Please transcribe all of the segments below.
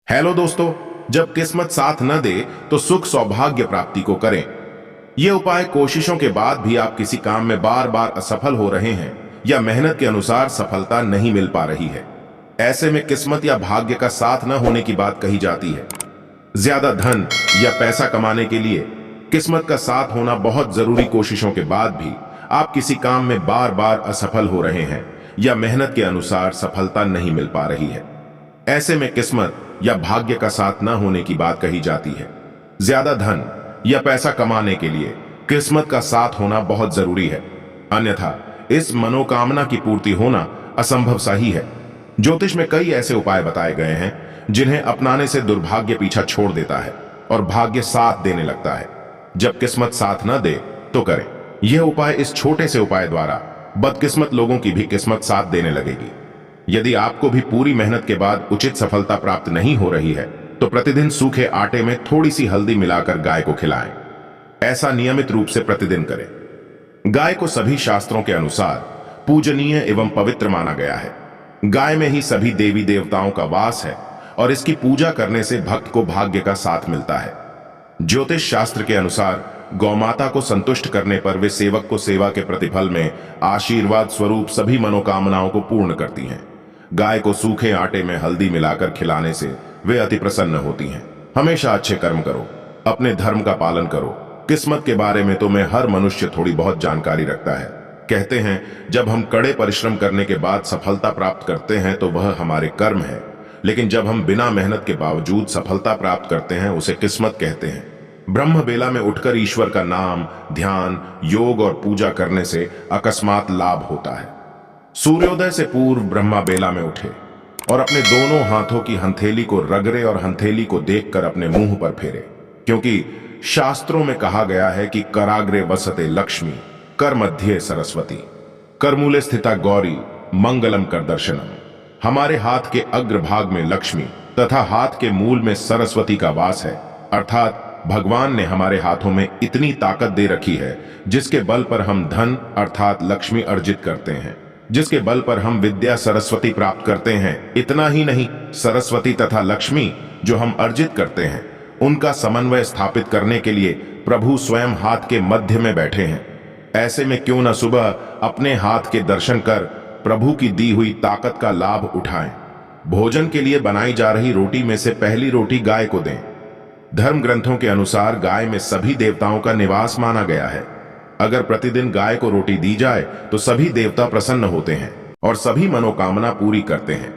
Hello दोस्तों। जब किस्मत साथ न दे तो सुख सौभाग्य प्राप्ति को करें। ये उपाय कोशिशों के बाद भी आप किसी काम में बार बार असफल हो रहे हैं या मेहनत के अनुसार सफलता नहीं मिल पा रही है। ऐसे में किस्मत या भाग्य का साथ न होने की बात कही जाती है। ज्यादा धन या पैसा कमाने के लिए किस्मत का साथ होना बहुत जरूरी। कोशिशों के बाद भी आप किसी काम में बार बार असफल हो रहे हैं या मेहनत के अनुसार सफलता नहीं मिल पा रही है। ऐसे में किस्मत या भाग्य का साथ न होने की बात कही जाती है। ज्यादा धन या पैसा कमाने के लिए किस्मत का साथ होना बहुत जरूरी है, अन्यथा इस मनोकामना की पूर्ति होना असंभव सा ही है। ज्योतिष में कई ऐसे उपाय बताए गए हैं जिन्हें अपनाने से दुर्भाग्य पीछा छोड़ देता है और भाग्य साथ देने लगता है। जब किस्मत साथ न दे तो करें यह उपाय। इस छोटे से उपाय द्वारा बदकिस्मत लोगों की भी किस्मत साथ देने लगेगी। यदि आपको भी पूरी मेहनत के बाद उचित सफलता प्राप्त नहीं हो रही है तो प्रतिदिन सूखे आटे में थोड़ी सी हल्दी मिलाकर गाय को खिलाएं। ऐसा नियमित रूप से प्रतिदिन करें। गाय को सभी शास्त्रों के अनुसार पूजनीय एवं पवित्र माना गया है। गाय में ही सभी देवी देवताओं का वास है और इसकी पूजा करने से भक्त को भाग्य का साथ मिलता है। ज्योतिष शास्त्र के अनुसार गौमाता को संतुष्ट करने पर वे सेवक को सेवा के प्रतिफल में आशीर्वाद स्वरूप सभी मनोकामनाओं को पूर्ण करती हैं। गाय को सूखे आटे में हल्दी मिलाकर खिलाने से वे अति प्रसन्न होती हैं। हमेशा अच्छे कर्म करो, अपने धर्म का पालन करो। किस्मत के बारे में तो मैं हर मनुष्य थोड़ी बहुत जानकारी रखता है। कहते हैं जब हम कड़े परिश्रम करने के बाद सफलता प्राप्त करते हैं तो वह हमारे कर्म है, लेकिन जब हम बिना मेहनत के बावजूद सफलता प्राप्त करते हैं उसे किस्मत कहते हैं। ब्रह्म बेला में उठकर ईश्वर का नाम, ध्यान, योग और पूजा करने से अकस्मात लाभ होता है। सूर्योदय से पूर्व ब्रह्मा बेला में उठे और अपने दोनों हाथों की हथेली को रगड़े और हथेली को देखकर अपने मुंह पर फेरे, क्योंकि शास्त्रों में कहा गया है कि कराग्रे वसते लक्ष्मी, कर मध्य सरस्वती, करमूले स्थिता गौरी, मंगलम कर दर्शनम। हमारे हाथ के अग्रभाग में लक्ष्मी तथा हाथ के मूल में सरस्वती का वास है, अर्थात भगवान ने हमारे हाथों में इतनी ताकत दे रखी है जिसके बल पर हम धन अर्थात लक्ष्मी अर्जित करते हैं, जिसके बल पर हम विद्या सरस्वती प्राप्त करते हैं। इतना ही नहीं, सरस्वती तथा लक्ष्मी जो हम अर्जित करते हैं उनका समन्वय स्थापित करने के लिए प्रभु स्वयं हाथ के मध्य में बैठे हैं। ऐसे में क्यों न सुबह अपने हाथ के दर्शन कर प्रभु की दी हुई ताकत का लाभ उठाएं। भोजन के लिए बनाई जा रही रोटी में से पहली रोटी गाय को दें। धर्म ग्रंथों के अनुसार गाय में सभी देवताओं का निवास माना गया है। अगर प्रतिदिन गाय को रोटी दी जाए तो सभी देवता प्रसन्न होते हैं और सभी मनोकामना पूरी करते हैं।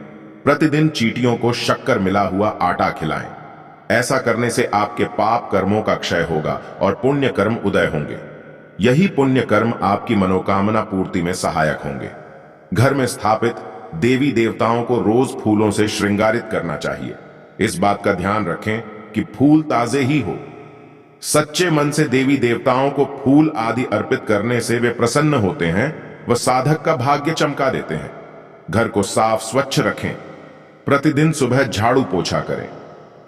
प्रतिदिन चींटियों को शक्कर मिला हुआ आटा खिलाएं। ऐसा करने से आपके पाप कर्मों का क्षय होगा और पुण्य कर्म उदय होंगे। यही पुण्य कर्म आपकी मनोकामना पूर्ति में सहायक होंगे। घर में स्थापित देवी देवताओं को रोज फूलों से श्रृंगारित करना चाहिए। इस बात का ध्यान रखें कि फूल ताजे ही हो। सच्चे मन से देवी देवताओं को फूल आदि अर्पित करने से वे प्रसन्न होते हैं, वह साधक का भाग्य चमका देते हैं। घर को साफ स्वच्छ रखें। प्रतिदिन सुबह झाड़ू पोछा करें।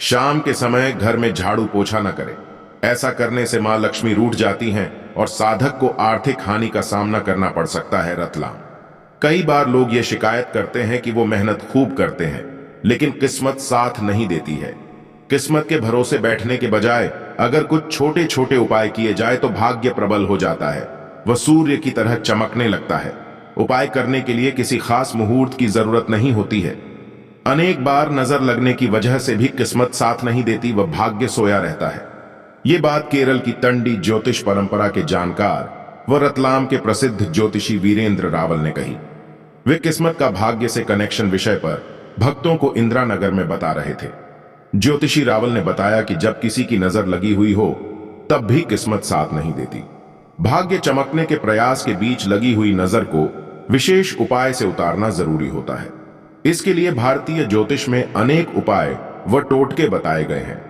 शाम के समय घर में झाड़ू पोछा न करें। ऐसा करने से मां लक्ष्मी रूठ जाती हैं और साधक को आर्थिक हानि का सामना करना पड़ सकता है। रतलाम। कई बार लोग ये शिकायत करते हैं कि वो मेहनत खूब करते हैं लेकिन किस्मत साथ नहीं देती है। किस्मत के भरोसे बैठने के बजाय अगर कुछ छोटे छोटे उपाय किए जाए तो भाग्य प्रबल हो जाता है, वह सूर्य की तरह चमकने लगता है। उपाय करने के लिए किसी खास मुहूर्त की जरूरत नहीं होती है। अनेक बार नजर लगने की वजह से भी किस्मत साथ नहीं देती, वह भाग्य सोया रहता है। ये बात केरल की तंडी ज्योतिष परंपरा के जानकार व रतलाम के प्रसिद्ध ज्योतिषी वीरेंद्र रावल ने कही। वे किस्मत का भाग्य से कनेक्शन विषय पर भक्तों को इंदिरा नगर में बता रहे थे। ज्योतिषी रावल ने बताया कि जब किसी की नजर लगी हुई हो तब भी किस्मत साथ नहीं देती। भाग्य चमकने के प्रयास के बीच लगी हुई नजर को विशेष उपाय से उतारना जरूरी होता है। इसके लिए भारतीय ज्योतिष में अनेक उपाय व टोटके बताए गए हैं।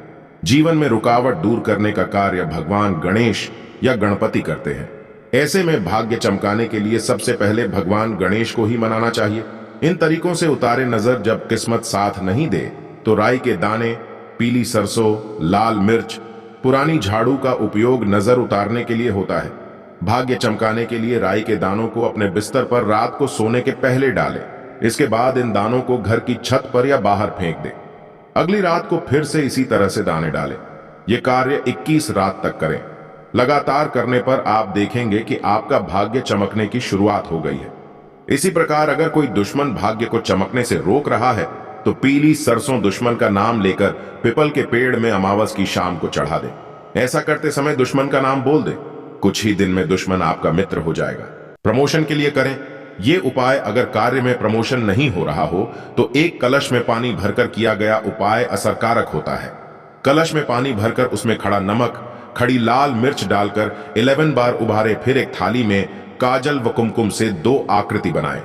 जीवन में रुकावट दूर करने का कार्य भगवान गणेश या गणपति करते हैं। ऐसे में भाग्य चमकाने के लिए सबसे पहले भगवान गणेश को ही मनाना चाहिए। इन तरीकों से उतारे नजर जब किस्मत साथ नहीं दे तो राई के दाने, पीली सरसों, लाल मिर्च, पुरानी झाड़ू का उपयोग नजर उतारने के लिए होता है। भाग्य चमकाने के लिए राई के दानों को अपने बिस्तर पर रात को सोने के पहले डालें। इसके बाद इन दानों को घर की छत पर या बाहर फेंक दें। अगली रात को फिर से इसी तरह से दाने डालें। यह कार्य 21 रात तक करें। लगातार करने पर आप देखेंगे कि आपका भाग्य चमकने की शुरुआत हो गई है। इसी प्रकार अगर कोई दुश्मन भाग्य को चमकने से रोक रहा है तो पीली सरसों दुश्मन का नाम लेकर पीपल के पेड़ में अमावस की शाम को चढ़ा दें। ऐसा करते समय दुश्मन का नाम बोल दें। कुछ ही दिन में दुश्मन आपका मित्र हो जाएगा। प्रमोशन के लिए करें। ये उपाय अगर कार्य में प्रमोशन नहीं हो रहा हो तो एक कलश में पानी भरकर किया गया उपाय असरकारक होता है। कलश में पानी भरकर उसमें खड़ा नमक, खड़ी लाल मिर्च डालकर 11 बार उभारे, फिर एक थाली में काजल व कुमकुम से 2 आकृति बनाएं।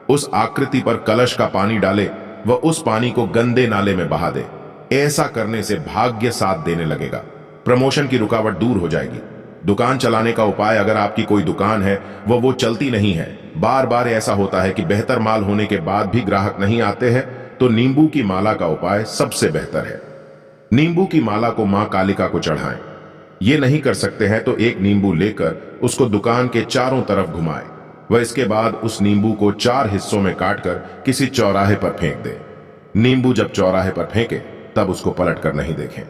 उस आकृति पर कलश का पानी डाले व उस पानी को गंदे नाले में बहा दे। ऐसा करने से भाग्य साथ देने लगेगा। प्रमोशन की रुकावट दूर हो जाएगी। दुकान चलाने का उपाय अगर आपकी कोई दुकान है वो चलती नहीं है, बार बार ऐसा होता है कि बेहतर माल होने के बाद भी ग्राहक नहीं आते हैं, तो नींबू की माला का उपाय सबसे बेहतर है। नींबू की माला को मां कालिका को चढ़ाएं। ये नहीं कर सकते हैं तो एक नींबू लेकर उसको दुकान के चारों तरफ घुमाएं व इसके बाद उस नींबू को 4 हिस्सों में काटकर किसी चौराहे पर फेंक दें। नींबू जब चौराहे पर फेंके तब उसको पलट कर नहीं देखें।